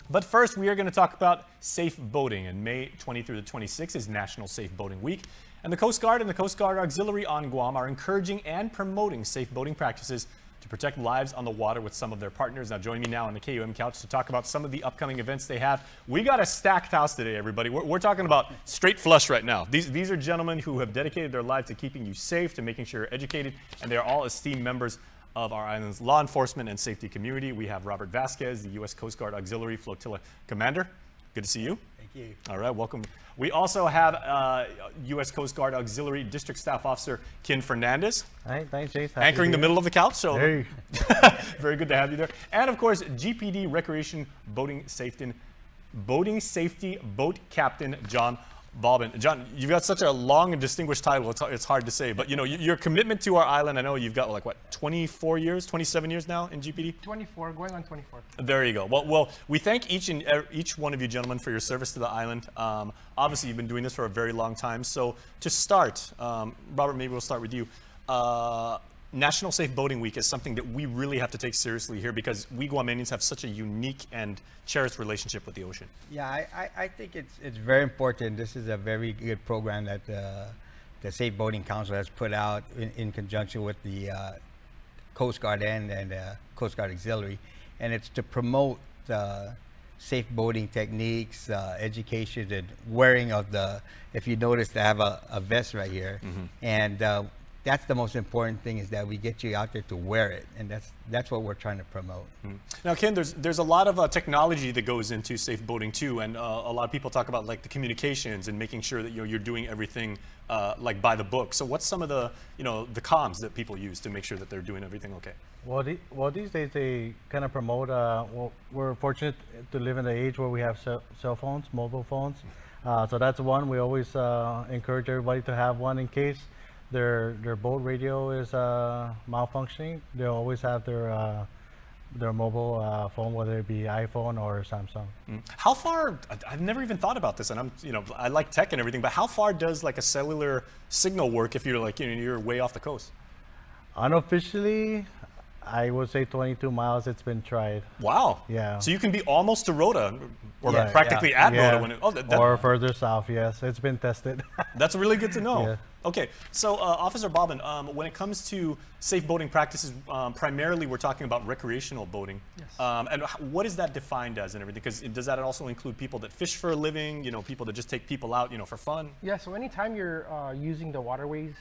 But first, we are going to talk about safe boating. And May 20 through the 26th is National Safe Boating Week. And the Coast Guard and the Coast Guard Auxiliary on Guam are encouraging and promoting safe boating practices to protect lives on the water with some of their partners. Now, joining me now on the KUM couch to talk about some of the upcoming events they have. We got a stacked house today, everybody. We're talking about straight flush right now. These are gentlemen who have dedicated their lives to keeping you safe, to making sure you're educated, and they are all esteemed members of our island's law enforcement and safety community. We have Robert Vasquez, the U.S. Coast Guard Auxiliary Flotilla Commander. Good to see you. Thank you. All right, welcome. We also have U.S. Coast Guard Auxiliary District Staff Officer Kin Fernandez. Hi, thanks, Chase. Anchoring the middle of the couch, so Hey. very good to have you there. And of course, GPD Recreation Boating Safety Boat Captain John Balbin. John, you've got such a long and distinguished title, it's hard to say, but you know, your commitment to our island, I know you've got like what, 24 years, 27 years now in GPD? 24, going on 24. There you go. Well, we thank each one of you gentlemen for your service to the island. Obviously, you've been doing this for a very long time. So to start, Robert, maybe we'll start with you. National Safe Boating Week is something that we really have to take seriously here because we Guamanians have such a unique and cherished relationship with the ocean. Yeah, I think it's very important. This is a very good program that the Safe Boating Council has put out in conjunction with the Coast Guard and Coast Guard Auxiliary, and it's to promote safe boating techniques, education, and wearing of the. If you notice, they have a vest right here, and that's the most important thing, is that we get you out there to wear it, and that's what we're trying to promote. Now, Ken, there's a lot of technology that goes into safe boating too, and a lot of people talk about like the communications and making sure that you're doing everything like by the book. So what's some of the the comms that people use to make sure that they're doing everything okay? Well, these days they kind of promote. Well, we're fortunate to live in an age where we have cell phones, mobile phones. So that's one. We always encourage everybody to have one in case their boat radio is malfunctioning. They always have their mobile phone, whether it be iPhone or Samsung. How far? I've never even thought about this, and I like tech and everything. But how far does like a cellular signal work if you're like you're way off the coast? Unofficially, I would say 22 miles. It's been tried. Wow. Yeah. So you can be almost to Rota, or Yeah, practically at Rota when or further south. Yes, it's been tested. That's really good to know. Yeah. Okay, so Officer Balbin, when it comes to safe boating practices, primarily we're talking about recreational boating. Yes. And what is that defined as and everything? Because does that also include people that fish for a living, people that just take people out, for fun? Yeah, so anytime you're using the waterways,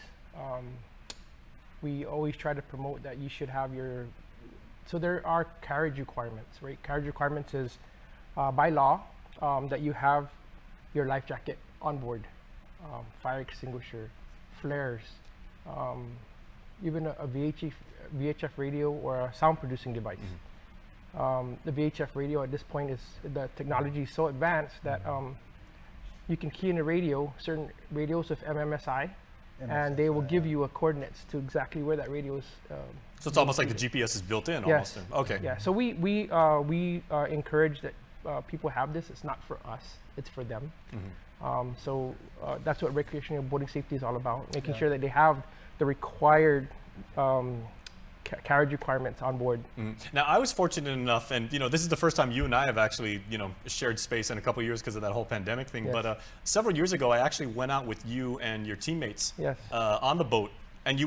we always try to promote that you should have so there are carriage requirements, right? Carriage requirements is by law that you have your life jacket on board, fire extinguisher, flares, even a VHF radio or a sound producing device. The VHF radio at this point the technology is so advanced that you can key in a radio, certain radios of MMSI, and they will give you coordinates to exactly where that radio is. So it's almost like the GPS is built in. Yes. Almost. Okay. Yeah. So we encourage that people have this. It's not for us. It's for them. So that's what recreational boating safety is all about, making sure that they have the required carriage requirements on board. Now, I was fortunate enough, and this is the first time you and I have actually, shared space in a couple of years because of that whole pandemic thing. Yes. But several years ago, I actually went out with you and your teammates Yes. On the boat, and you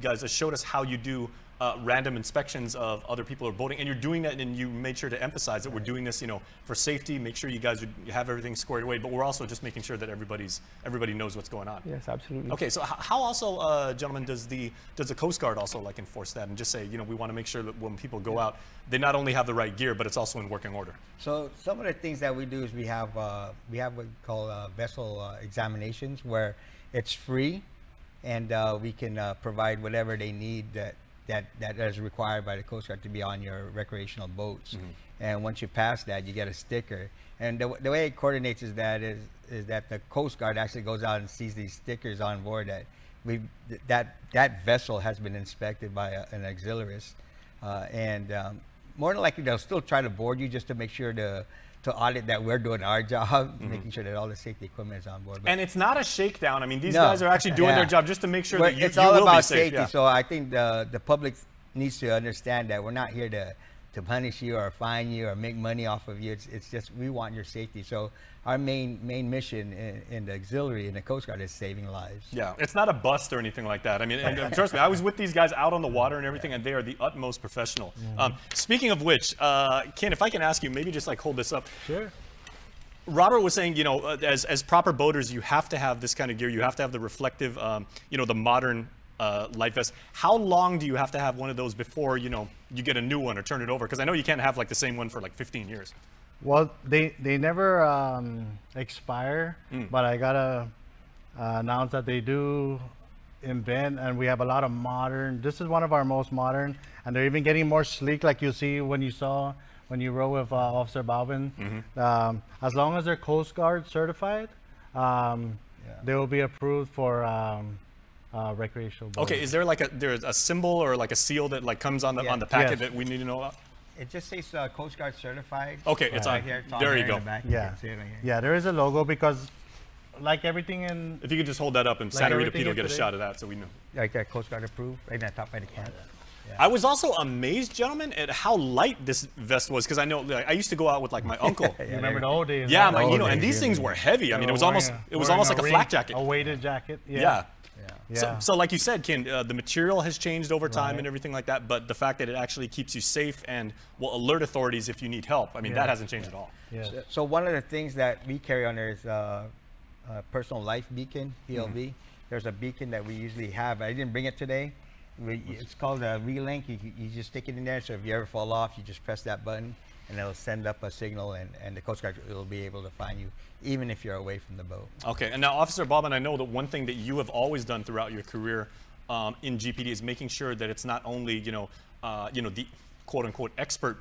guys showed us how you do random inspections of other people who are boating, and you're doing that, and you made sure to emphasize that we're doing this, for safety. Make sure you guys have everything squared away, but we're also just making sure that everybody knows what's going on. Yes, absolutely. Okay, so how also, gentlemen, does the Coast Guard also like enforce that and just say, we want to make sure that when people go out, they not only have the right gear, but it's also in working order? So some of the things that we do is we have what we call vessel examinations, where it's free, and we can provide whatever they need that is required by the Coast Guard to be on your recreational boats. And once you pass that, you get a sticker. And the way it coordinates is that the Coast Guard actually goes out and sees these stickers on board that vessel has been inspected by an auxiliarist, and more than likely they'll still try to board you just to make sure to audit that we're doing our job, making sure that all the safety equipment is on board. And it's not a shakedown. I mean, these guys are actually doing their job just to make sure that you it's all will about be safe. safety. Yeah. So I think the public needs to understand that we're not here to punish you or fine you or make money off of you. It's just we want your safety. So our main mission in the auxiliary in the Coast Guard is saving lives. Yeah, it's not a bust or anything like that. I mean, and trust me, I was with these guys out on the water and everything, and they are the utmost professional. Speaking of which, Ken, if I can ask you, maybe just like hold this up. Sure. Robert was saying, as proper boaters, you have to have this kind of gear. You have to have the reflective, the modern life vest. How long do you have to have one of those before, you get a new one or turn it over? Because I know you can't have like the same one for like 15 years. Well, they never expire, but I gotta announce that they do invent, and we have a lot of modern. This is one of our most modern, and they're even getting more sleek, like you see when you row with Officer Balvin. As long as they're Coast Guard certified, they will be approved for recreational boating. Okay, is there like there's a symbol or like a seal that like comes on the packet Yes. that we need to know about? It just says Coast Guard certified. Okay, it's on. here. It's There you in go. the back. Yeah. can see it right here. Yeah, there is a logo because, like everything in If you could just hold that up and Like Santa Rita everything Pete will in get a today. shot of that so we know. Like that Coast Guard approved, right at the top of the can. I was also amazed, gentlemen, at how light this vest was because I know like, I used to go out with like my uncle. you remember the old days. Yeah, right? and these things were heavy. I mean, it was almost like a flak jacket. A weighted jacket. Yeah. Yeah. So like you said, Ken, the material has changed over time Right. and everything like that, but the fact that it actually keeps you safe and will alert authorities if you need help, I mean, that hasn't changed at all. Yeah. So one of the things that we carry on there is personal life beacon, PLB. There's a beacon that we usually have. I didn't bring it today. It's called a relink. You just stick it in there. So if you ever fall off, you just press that button, and it'll send up a signal, and the Coast Guard will be able to find you, even if you're away from the boat. Okay, and now, Officer Bob, and I know that one thing that you have always done throughout your career in GPD is making sure that it's not only the quote unquote expert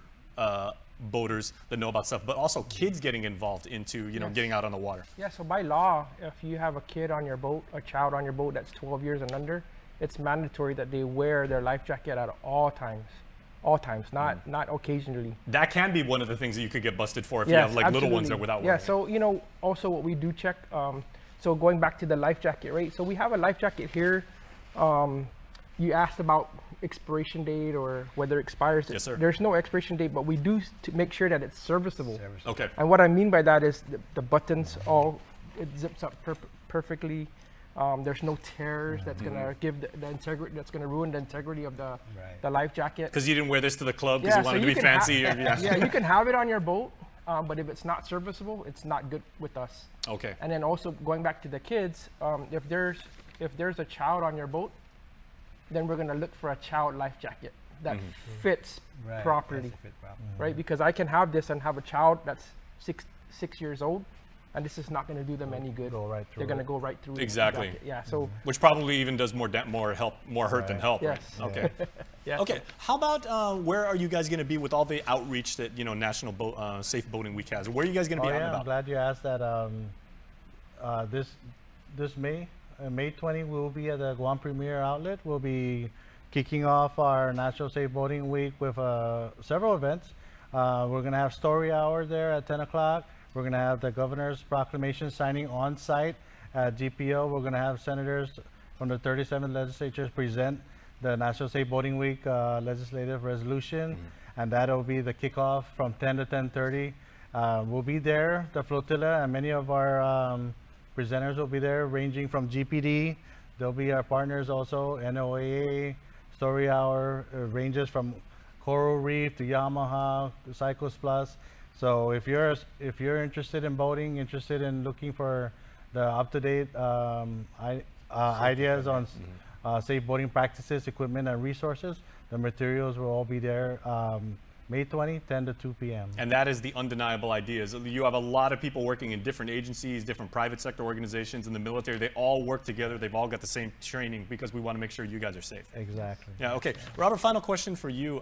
boaters that know about stuff, but also kids getting involved into getting out on the water. Yeah, so by law, if you have a kid on your boat, a child on your boat that's 12 years and under, it's mandatory that they wear their life jacket at all times, not occasionally. That can be one of the things that you could get busted for if you have like little ones that are without Yeah, wearing it. so also what we do check. So going back to the life jacket, right? So we have a life jacket here. You asked about expiration date or whether it expires. Yes, sir. There's no expiration date, but we do to make sure that it's serviceable. Okay. And what I mean by that is the buttons it zips up perfectly. There's no tears that's gonna give the integrity. That's gonna ruin the integrity of the life jacket. Because you didn't wear this to the club because you wanted to be fancy. Yeah, you can have it on your boat, but if it's not serviceable, it's not good with us. Okay. And then also going back to the kids, if there's a child on your boat, then we're gonna look for a child life jacket that fits properly, right? Because I can have this and have a child that's six years old, and this is not going to do them any good. Go right through They're going to it. go right through the Exactly. jacket. Yeah. So Which probably even does more hurt than help. Yes. Right? Okay. yeah. Okay. How about where are you guys going to be with all the outreach that National Safe Boating Week has? Where are you guys going to be out and I'm about? glad you asked that. This May, May 20, we'll be at the Guam Premier Outlet. We'll be kicking off our National Safe Boating Week with several events. We're going to have story hour there at 10 o'clock. We're going to have the governor's proclamation signing on site at GPO. We're going to have senators from the 37 legislatures present the National Safe Boating Week legislative resolution, and that'll be the kickoff from 10 to 10:30. We'll be there, the flotilla, and many of our presenters will be there, ranging from GPD. There'll be our partners also, NOAA, Story Hour, ranges from Coral Reef to Yamaha to Cycles Plus. So if you're interested in boating, interested in looking for the up-to-date ideas on safe boating practices, equipment, and resources, the materials will all be there. May 20, 10 to 2 p.m. And that is the undeniable idea. Is you have a lot of people working in different agencies, different private sector organizations, in the military. They all work together. They've all got the same training because we want to make sure you guys are safe. Exactly. Yeah, okay. Robert, final question for you.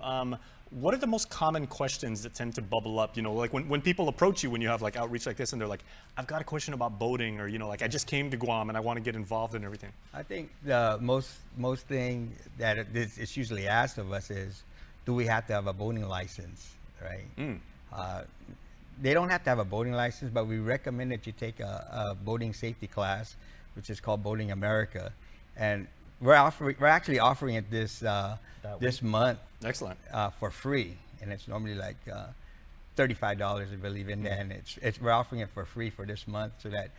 What are the most common questions that tend to bubble up? Like when people approach you when you have like outreach like this and they're like, I've got a question about boating, or like I just came to Guam and I want to get involved in everything. I think the most thing that it's usually asked of us is, do we have to have a boating license, right? They don't have to have a boating license, but we recommend that you take a boating safety class, which is called Boating America, and we're actually offering it this month Excellent. for free. and it's normally like $35, I believe, in there, and we're offering it for free for this month, so that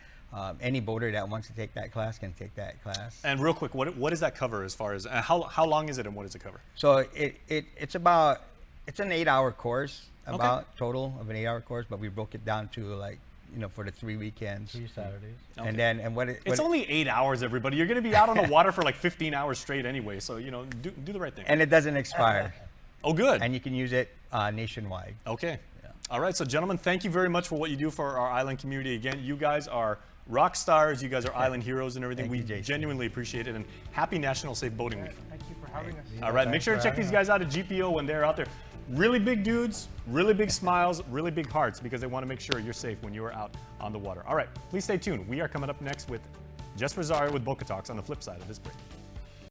any boater that wants to take that class can take that class. And real quick, what does that cover as far as how long is it and what does it cover? So it's an 8-hour course, about total of an 8-hour course, but we broke it down to like, for the 3 weekends. 3 Saturdays. And then, and what it, It's only 8 hours, everybody. You're going to be out on the water for like 15 hours straight anyway, so do the right thing. and it doesn't expire, Oh, good. and you can use it nationwide. Okay. All right, so gentlemen, thank you very much for what you do for our island community. Again, you guys are rock stars. You guys are island heroes and everything. Thank We you, Jason. genuinely appreciate it, and happy National Safe Boating Week. Thank you for having us. All right, make Thanks sure to for check having these guys out at GPO when they're out there. Really big dudes, really big smiles, really big hearts, because they want to make sure you're safe when you are out on the water. All right, please stay tuned. We are coming up next with Jess Rosario with Boca Talks on the flip side of this break.